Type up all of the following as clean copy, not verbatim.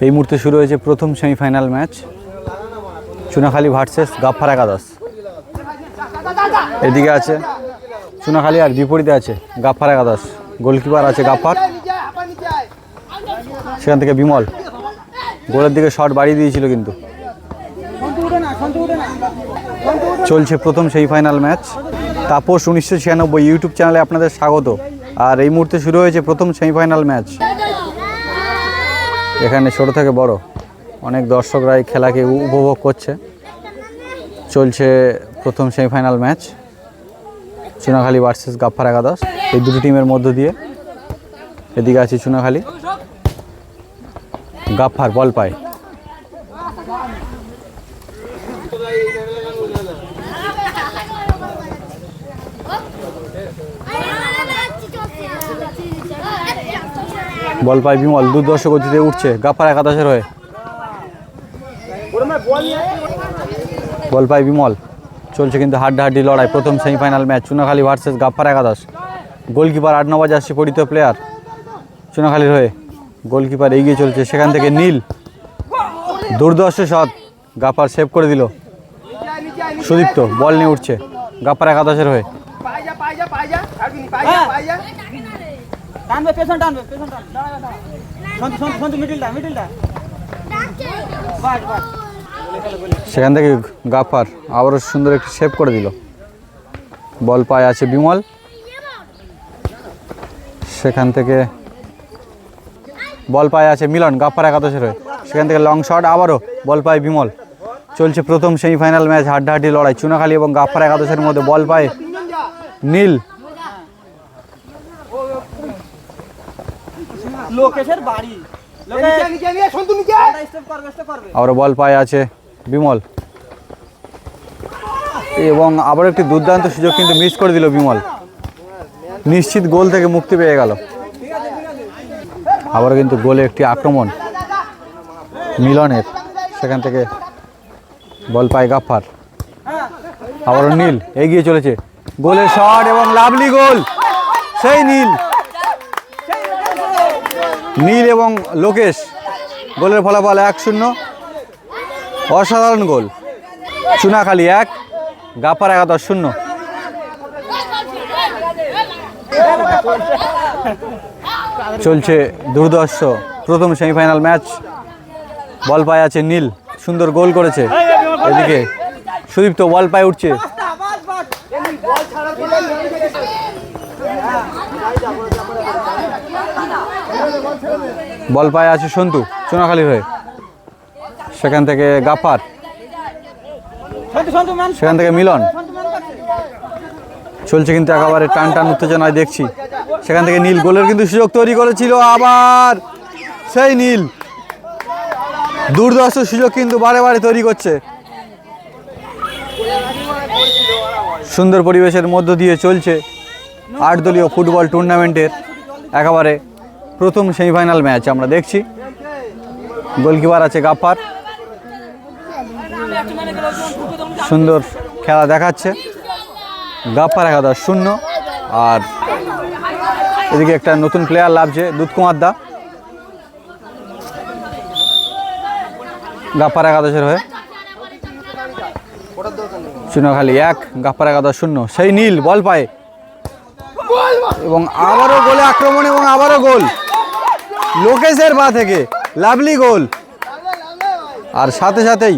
এই মুহূর্তে শুরু হয়েছে প্রথম semifinal match, Chunakhali versus Gaffar একাদশ। এদিকে আছে চুনাখালী আর বিপরীতে আছে গাফফার একাদশ। গোলকিপার আছে গাফফার, সেখান থেকে বিমল গোলের দিকে শট বাড়িয়ে দিয়েছিল, কিন্তু চলছে প্রথম সেমিফাইনাল ম্যাচ। তাপস 1996 ইউটিউব চ্যানেলে আপনাদের স্বাগত। আর এই মুহূর্তে শুরু হয়েছে প্রথম সেমিফাইনাল ম্যাচ। এখানে ছোট থেকে বড় অনেক দর্শকরা এই খেলাকে উপভোগ করছে। চলছে প্রথম semifinal match, Chunakhali versus Gaffar একাদশ। এই দুটি টিমের মধ্য দিয়ে এদিকে আছে চুনাখালী, গাফফার বল পায়। বল পায় বিমল, দুর্দর্শ গতিতে উঠছে গাফফার একাদশের হয়ে। বল পায় বিমল, চলছে কিন্তু হাড্ডাহাড্ডি লড়াই। প্রথম semifinal match Chunakhali versus Gaffar একাদশ। গোলকিপার 8 নম্বর জার্সি পরিচিত প্লেয়ার চুনাখালীর হয়ে। গোলকিপার এগিয়ে চলছে, সেখান থেকে নীল, দুর্দর্শ শট, গাফফার সেভ করে দিল। সুদীপ্ত বল নিয়ে উঠছে গাফফার একাদশের হয়ে। সেখান থেকে গাফফার আবারও সুন্দর একটি সেভ করে দিল। বল পায় আছে বিমল, সেখান থেকে বল পায় আছে মিলন গাফফার একাদশের হয়ে। সেখান থেকে লং শট, আবারও বল পায় বিমল। চলছে প্রথম সেমিফাইনাল ম্যাচ, হাড্ডাহাড্ডি লড়াই চুনাখালী এবং গাফফার একাদশের মধ্যে। বল পায় নীল, আবারও বল পায় আছে বিমল, এবং আবার একটি দুর্দান্ত সুযোগ কিন্তু মিস করে দিল বিমল। নিশ্চিত গোল থেকে মুক্তি পেয়ে গেল। আবারও কিন্তু গোলে একটি আক্রমণ মিলনের, সেখান থেকে বল পায় গাফফার। আবারও নীল এগিয়ে চলেছে, গোলের শট এবং লাভলি গোল। সেই নীল এবং লোকেশ, গোলের ফলাফল 1-0। অসাধারণ গোল। চুনাখালী 1, গাফফার একাদশ 0। চলছে দুর্দর্শ প্রথম সেমিফাইনাল ম্যাচ। বল পায় আছে নীল, সুন্দর গোল করেছে। এদিকে সুদীপ্ত বল পায় উঠছে, বল পায় আছে সন্তু চুনাখালীর হয়ে। সেখান থেকে গাফফার, সেখান থেকে মিলন। চলছে কিন্তু একেবারে টান টান উত্তেজনায় দেখছি। সেখান থেকে নীল গোলের কিন্তু সুযোগ তৈরি করেছিল, আবার সেই নীল দুর্দর্শ সুযোগ কিন্তু বারে বারে তৈরি করছে। সুন্দর পরিবেশের মধ্য দিয়ে চলছে 8 দলীয় ফুটবল টুর্নামেন্টের একেবারে প্রথম সেমিফাইনাল ম্যাচ আমরা দেখছি। গোলকিপার আছে গাফফার, সুন্দর খেলা দেখাচ্ছে। গাফফার একাদশ 0। আর এদিকে একটা নতুন প্লেয়ার লাভছে দুধকুমার দা গাফফার একাদশের হয়ে। চুনাখালী 1, গাফফার একাদশ 0। সেই নীল বল পায় এবং আবারও গোলে আক্রমণ, এবং আবারও গোল লোকেশের পা থেকে, লাভলি গোল। আর সাথে সাথেই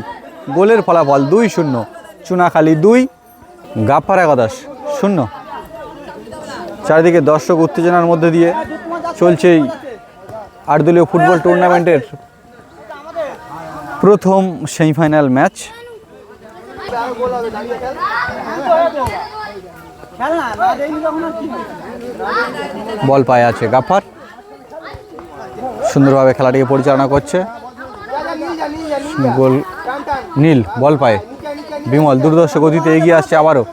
গোলের ফলাফল 2-0। চুনাখালী 2, গাফফার একাদশ 0। চারিদিকে দর্শক উত্তেজনার মধ্যে দিয়ে চলছে এই 8 দলীয় ফুটবল টুর্নামেন্টের প্রথম সেমিফাইনাল ম্যাচ। বল পায় আছে গাফফার, সুন্দরভাবে খেলাটিকে পরিচালনা করছে। গোল নীল, বল পায় বিমল, দুর্দর্শ গতিতে এগিয়ে আসছে আবারও,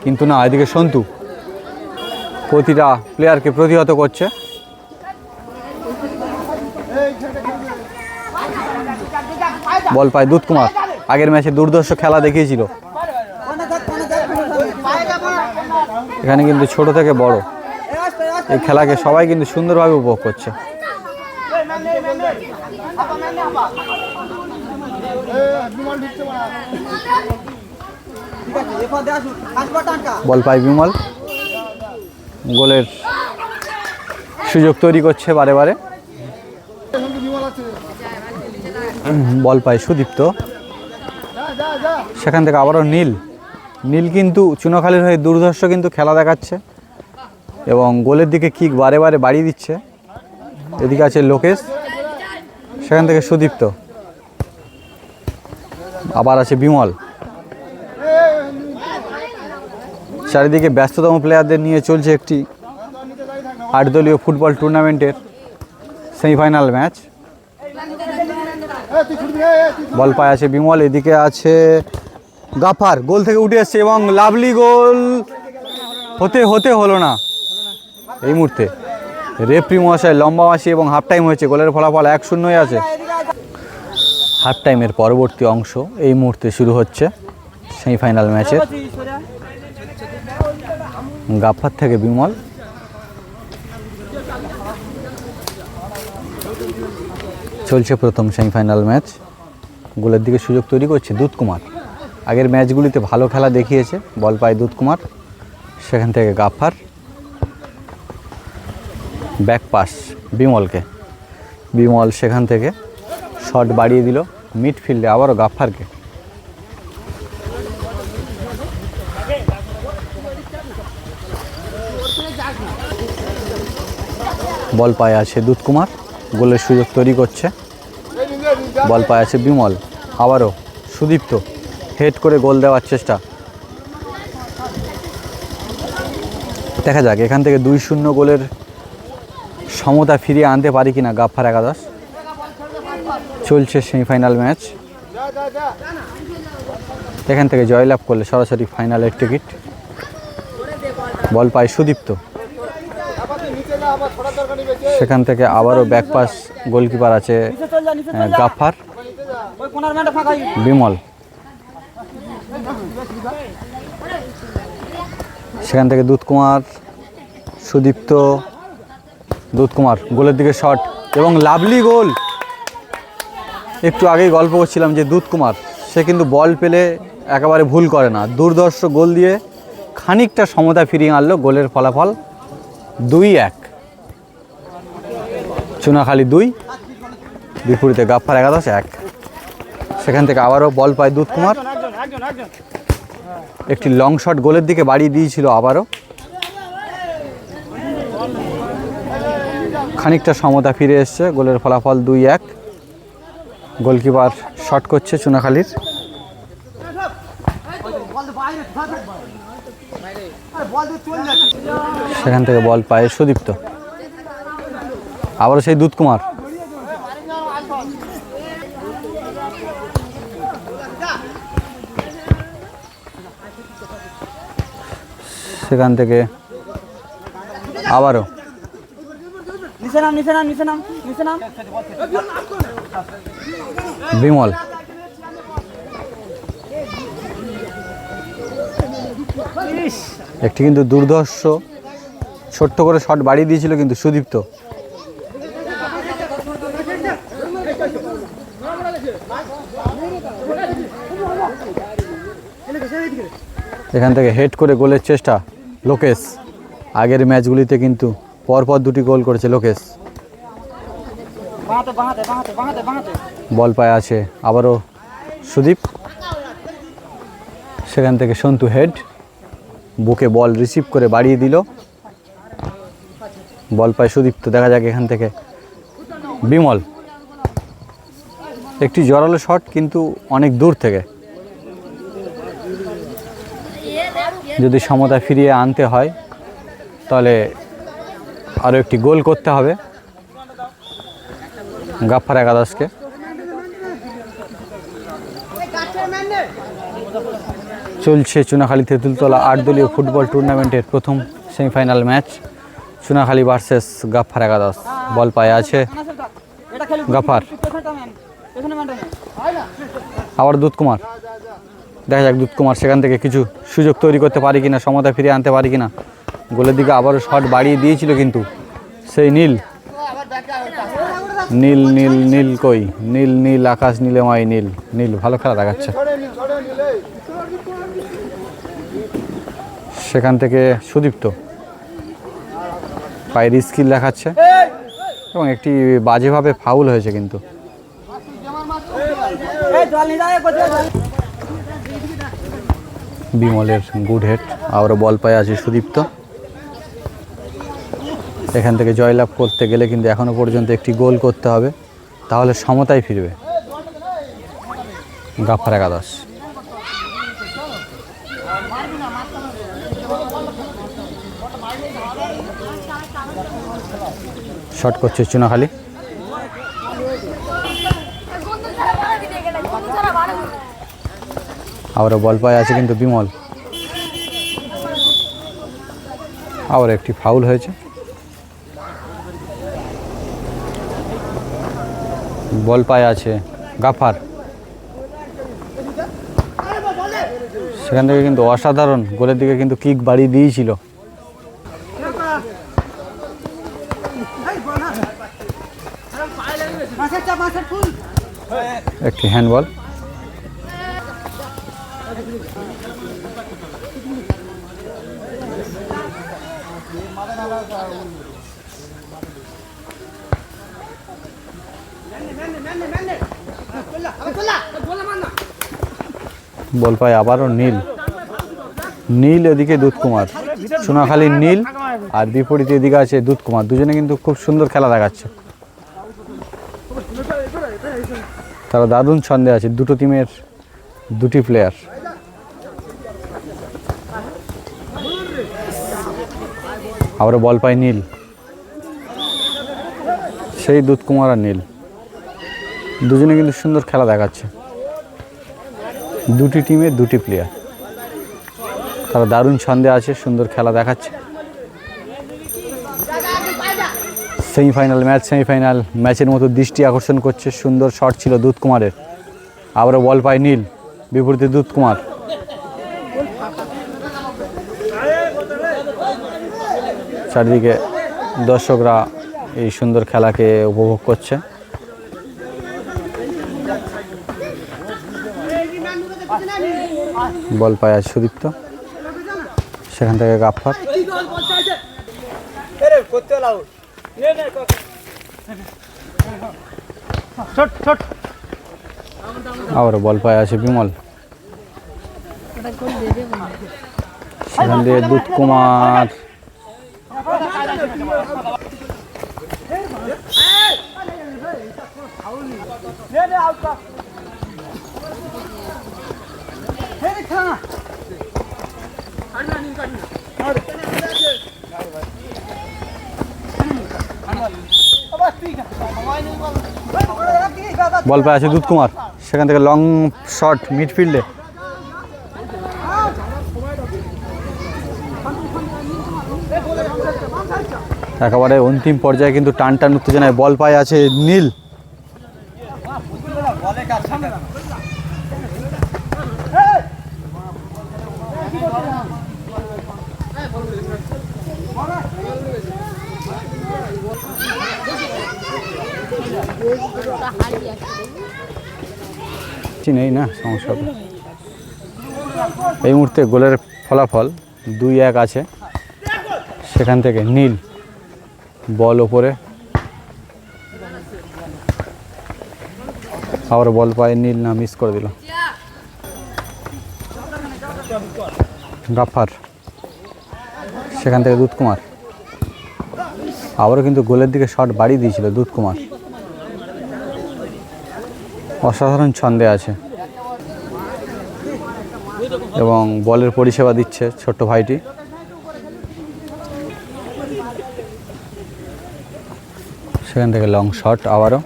কিন্তু না, এদিকে সন্তু প্রতিটা প্লেয়ারকে প্রতিহত করছে। বল পায় দুধকুমার, আগের ম্যাচে দুর্দর্শ খেলা দেখিয়েছিল। এখানে কিন্তু ছোট থেকে বড় এই খেলাকে সবাই কিন্তু সুন্দরভাবে উপভোগ করছে। বল পায় বিমল, গোলের সুযোগ তৈরি করছে বারে বারে। বল পায় সুদীপ্ত, সেখান থেকে আবারও নীল। নীল কিন্তু চুনাখালীর হয়ে দুর্ধর্ষ কিন্তু খেলা দেখাচ্ছে এবং গোলের দিকে কিক বারে বারে বাড়িয়ে দিচ্ছে। এদিকে আছে লোকেশ, সেখান থেকে সুদীপ্ত, আবার আছে বিমল। চারিদিকে ব্যস্ততম প্লেয়ারদের নিয়ে চলছে একটি 8 দলীয় ফুটবল টুর্নামেন্টের সেমিফাইনাল ম্যাচ। বল পায় আছে বিমল, এদিকে আছে গাফার, গোল থেকে উঠে এসছে এবং লাভলি গোল হতে হলো না। এই মুহূর্তে রেফরি মহাশয় লম্বা মাসি এবং হাফ টাইম হয়েছে, গোলের ফলাফল 1-0 আছে। হাফ টাইমের পরবর্তী অংশ এই মুহূর্তে শুরু হচ্ছে সেমিফাইনাল ম্যাচের। গাফার থেকে বিমল, চলছে প্রথম সেমিফাইনাল ম্যাচ। গোলের দিকে সুযোগ তৈরি করছে দুধ কুমার, আগের ম্যাচগুলিতে ভালো খেলা দেখিয়েছে। বল পায় দুধ কুমার, সেখান থেকে গাফার, ব্যাক পাস বিমলকে। বিমল সেখান থেকে শট বাড়িয়ে দিল মিডফিল্ডে, আবারও গাফারকে। বল পায় আছে দুধ কুমার, গোলের সুযোগ তৈরি করছে। বল পায় আছে বিমল, আবারও সুদীপ্ত হেড করে গোল দেওয়ার চেষ্টা। দেখা যাক এখান থেকে 2-0 গোলের সমতা ফিরিয়ে আনতে পারি কিনা গাফার একাদশ। চলছে সেমিফাইনাল ম্যাচ, এখান থেকে জয়লাভ করলে সরাসরি ফাইনালের টিকিট। বল পায় সুদীপ্ত, সেখান থেকে আবারও ব্যাক পাস, গোলকিপার আছে গাফার, বিমল, সেখান থেকে দুধ কুমার, সুদীপ্ত, দুধ কুমার, গোলের দিকে শট এবং লাভলি গোল। একটু আগেই গল্প করছিলাম যে দুধ কুমার সে কিন্তু বল পেলে একেবারে ভুল করে না, দুর্ধর্ষ গোল দিয়ে খানিকটা সমতা ফিরিয়ে আনলো। গোলের ফলাফল 2-1, চুনাখালী 2, বিপরীতে গাফার একাদশ 1। সেখান থেকে আবারও বল পায় দুধ কুমার, একটি লং শট গোলের দিকে বাড়িয়ে দিয়েছিল, আবারও খানিকটা সমতা ফিরে এসছে। গোলের ফলাফল 2-1। গোলকিপার শট করছে চুনাখালীর। সেখান থেকে বল পায় সুদীপ্ত, আবারও সেই দুধ কুমার, সেখান থেকে আবারও বিমল, একটি কিন্তু দুর্ধর্ষ ছোট্ট করে শট বাড়িয়ে দিয়েছিল কিন্তু সুদীপ্ত। এখান থেকে হেড করে গোলের চেষ্টা লোকেশ, আগের ম্যাচগুলিতে কিন্তু পরপর 2টি গোল করেছে লোকেশ। বল পায় আছে আবারও সুদীপ, সেখান থেকে সন্তু হেড, বুকে বল রিসিভ করে বাড়িয়ে দিল। বল পায় সুদীপ্ত, দেখা যাক এখান থেকে বিমল, একটি জোরালো শট কিন্তু অনেক দূর থেকে। যদি সমতা ফিরিয়ে আনতে হয় তাহলে আরও একটি গোল করতে হবে গাফার একাদশকে। চলছে চুনাখালী তেঁতুলতলা 8 দলীয় ফুটবল টুর্নামেন্টের প্রথম সেমিফাইনাল ম্যাচ, চুনাখালী ভার্সেস গাফার একাদশ। বল পায়ে আছে গাফার, আবার দুধ কুমার, দেখা যাক দুধ কুমার সেখান থেকে কিছু সুযোগ তৈরি করতে পারি কিনা, সমতা ফিরিয়ে আনতে পারি কিনা। গোলের দিকে আবারও শট বাড়িয়ে দিয়েছিল কিন্তু সেই নীল, নীল নীল নীল কই নীল নীল আকাশ নীলময় নীল নীল ভালো খেলা দেখাচ্ছে। সেখান থেকে সুদীপ্ত পায়ের স্কিল দেখাচ্ছে এবং একটি বাজেভাবে ফাউল হয়েছে কিন্তু। বিমলের গুড হেড, আবারও বল পায়ে আছে সুদীপ্ত। এখান থেকে জয়লাভ করতে গেলে কিন্তু এখনো পর্যন্ত একটি গোল করতে হবে, তাহলে সমতায় ফিরবে গাফফার একাদশ। শট করছে চুনাখালী, আবারও বল পায়ে আছে কিন্তু বিমল। আবার একটি ফাউল হয়েছে, বল পায়ে আছে গাফফার। সেখান থেকে কিন্তু অসাধারণ গোলের দিকে কিন্তু কিক বাড়িয়ে দিয়েছিল। একটি হ্যান্ডবল। বল পায় আবারও নীল, নীল এদিকে দুধকুমার, সোনাখালীর নীল আর বিপরীতে এদিকে আছে দুধকুমার। দুজনে কিন্তু খুব সুন্দর খেলা দেখাচ্ছে, তারা দারুণ ছন্দে আছে দুটো টিমের দুটি প্লেয়ার। আবার বল পায় নীল, সেই দুধকুমার আর নীল দুজনে কিন্তু সুন্দর খেলা দেখাচ্ছে। দুটি টিমের দুটি প্লেয়ার, তারা দারুণ ছন্দে আছে, সুন্দর খেলা দেখাচ্ছে। সেমিফাইনাল ম্যাচ, সেমিফাইনাল ম্যাচের মতো দৃষ্টি আকর্ষণ করছে। সুন্দর শট ছিল দুধকুমারের, আবারও বল পায় নীল, বিপরীতে দুধকুমার। চারিদিকে দর্শকরা এই সুন্দর খেলাকে উপভোগ করছে। বল পায় আছে সুদীপ্ত, সেখান থেকে গাফফার। আবার বল পায় আছে বিমল, সেখান থেকে দুধকুমার। বল পায় আছে দুধকুমার, সেখান থেকে লং শট মিডফিল্ডে। একেবারে অন্তিম পর্যায়ে কিন্তু টান টান উত্তেজনায় বল পায় আছে নীল। নেই না সমস্যা, এই মুহূর্তে গোলের ফলাফল 2-1 আছে। সেখান থেকে নীল বল ওপরে, আবার বল পায় নীল, না মিস করে দিল গাফফার। সেখান থেকে দুধকুমার, আবারও কিন্তু গোলের দিকে শট বাড়িয়ে দিয়েছিল দুধকুমার। অসাধারণ ছন্দে আছে এবং বলের পরিষেবা দিচ্ছে ছোট্ট ভাইটি। সেখান থেকে লং শট আবারও।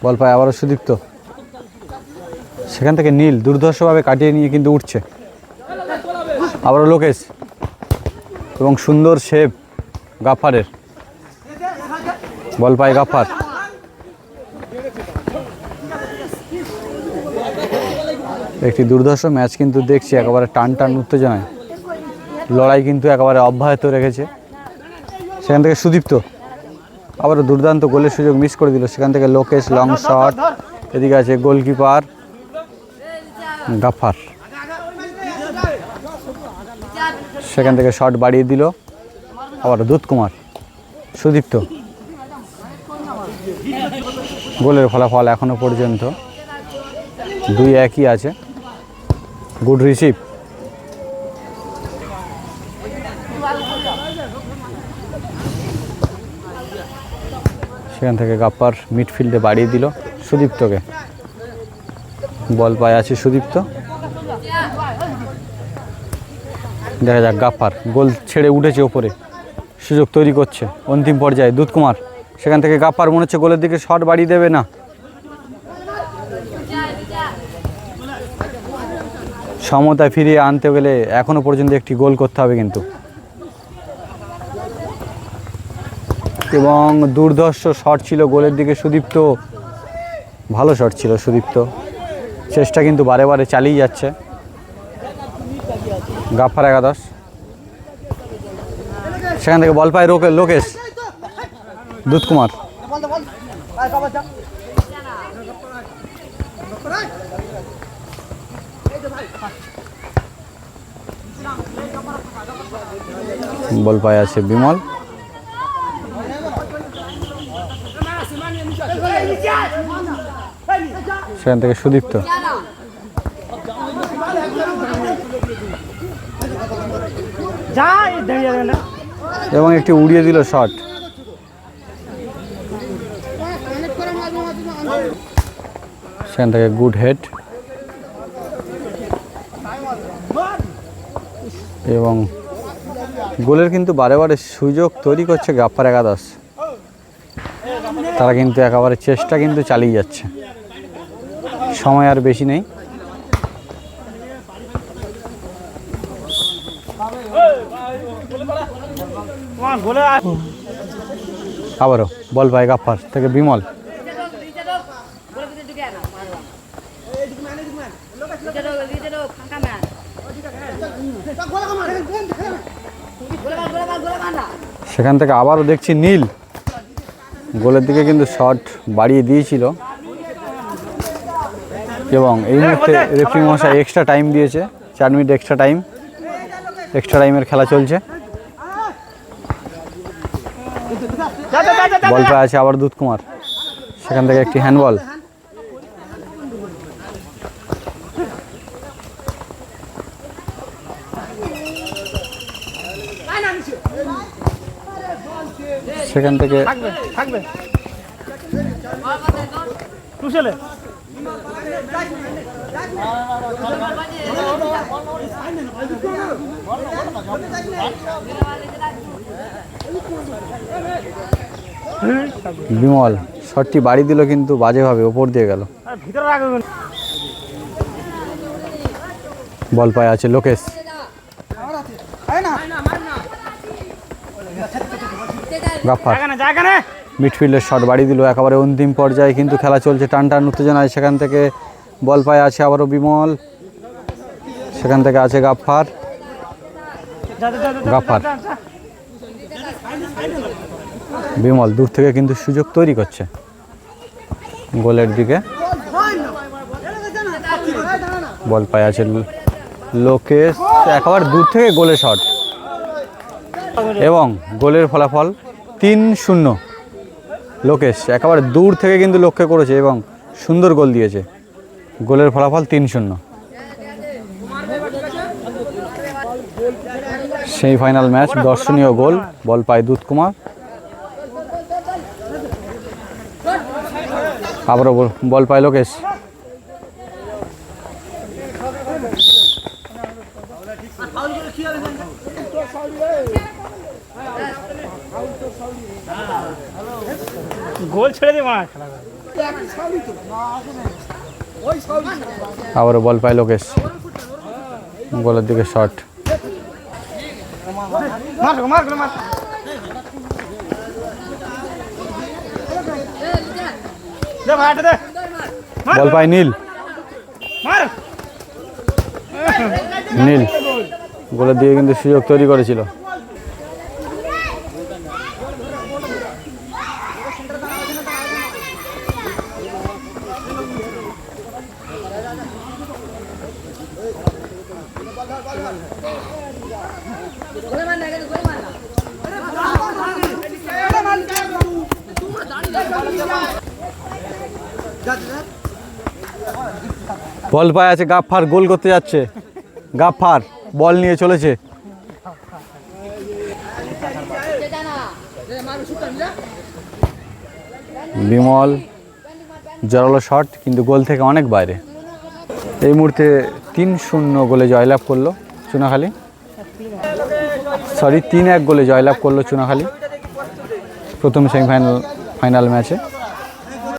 বল পায় আবারও সুদীপ্ত, সেখান থেকে নীল দুর্ধর্ষভাবে কাটিয়ে নিয়ে কিন্তু উঠছে। আবারও লোকেশ এবং সুন্দর সেভ গাফফারের। বল পায় গাফফার, একটি দুর্ধর্ষ ম্যাচ কিন্তু দেখছি, একেবারে টান টান উত্তেজনায় লড়াই কিন্তু একেবারে অব্যাহত রেখেছে। সেখান থেকে সুদীপ্ত আবারও দুর্দান্ত গোলের সুযোগ মিস করে দিল। সেখান থেকে লোকেশ লং শট, এদিকে আছে গোলকিপার গাফার, সেখান থেকে শট বাড়িয়ে দিল আবার দুধ কুমার। সুদীপ্ত, গোলের ফলাফল এখনো পর্যন্ত 2-1 আছে। গুড রিসিভ, সেখান থেকে গাপ্পার মিডফিল্ডে বাড়িয়ে দিল সুদীপ্তকে। বল পায় আছে সুদীপ্ত, দেখা যাক গাপ্পার গোল ছেড়ে উঠেছে ওপরে, সুযোগ তৈরি করছে অন্তিম পর্যায়ে দুধ কুমার। সেখান থেকে গাপ্পার মনে হচ্ছে গোলের দিকে শট বাড়িয়ে দেবে না, সমতায় ফিরিয়ে আনতে গেলে এখনো পর্যন্ত একটি গোল করতে হবে কিন্তু। এবং দুর্ধর্ষ শট ছিল গোলের দিকে সুদীপ্ত, ভালো শট ছিল সুদীপ্ত, চেষ্টা কিন্তু বারে বারে চালিয়ে যাচ্ছে গাফার একাদশ। সেখান থেকে বল পায় লোকেশ, দুধ কুমার, বল পায় আছে বিমল, সেখান থেকে সুদীপ্ত, এবং একটি উড়িয়ে দিল শট। সেখান থেকে গুড হেড, এবং গোলের কিন্তু বারে বারে সুযোগ তৈরি করছে গাফার একাদশ। তারা কিন্তু একেবারে চেষ্টা কিন্তু চালিয়ে যাচ্ছে, সময় আর বেশি নেই। আবারও বল পায় গাফার থেকে বিমল, সেখান থেকে আবারও দেখছি নীল, গোলের দিকে কিন্তু শট বাড়িয়ে দিয়েছিল এবং এই মুহূর্তে রেফারি মশাই এক্সট্রা টাইম দিয়েছে, 4 মিনিট এক্সট্রা টাইমের খেলা চলছে। বল পায় আছে আবার দুধ কুমার, সেখান থেকে একটি হ্যান্ডবল, সেখান থেকে বিমল শটটি বাড়ি দিল কিন্তু বাজেভাবে ওপর দিয়ে গেল। বল পায় আছে লোকেশ, গাফার মিডফিল্ডের শট বাড়িয়ে দিল একেবারে অন্তিম পর্যায়ে কিন্তু খেলা চলছে টান টান উত্তেজনায়। সেখান থেকে বল পায় আছে আবারও বিমল, সেখান থেকে আছে গাফার, বিমল দূর থেকে কিন্তু সুযোগ তৈরি করছে গোলের দিকে। বল পায় আছে লোকেশ, একেবারে দূর থেকে গোলে শট এবং গোলের ফলাফল 3-0। লোকেশ একেবারে দূর থেকে কিন্তু লক্ষ্য করেছে এবং সুন্দর গোল দিয়েছে। গোলের ফলাফল 3-0। সেমিফাইনাল ম্যাচ, দর্শনীয় গোল। বল পায় দুধ কুমার, আবারও বল পায় লোকেশ, গোল ছেড়ে দে মার, আবারও বল পায় লোকেশ, গোলের দিকে শট, বল পায় নীল, নীল গোলের দিকে কিন্তু সুযোগ তৈরি করেছিল। বল পায়ে আছে গাফফার, গোল করতে যাচ্ছে গাফফার, বল নিয়ে চলেছে। বিমল জোরালো শট, কিন্তু গোল থেকে অনেক বাইরে। এই মুহূর্তে 3-0 গোলে জয়লাভ করলো চুনাখালী, 3-1 গোলে জয়লাভ করলো চুনাখালী প্রথম সেমিফাইনাল ম্যাচে।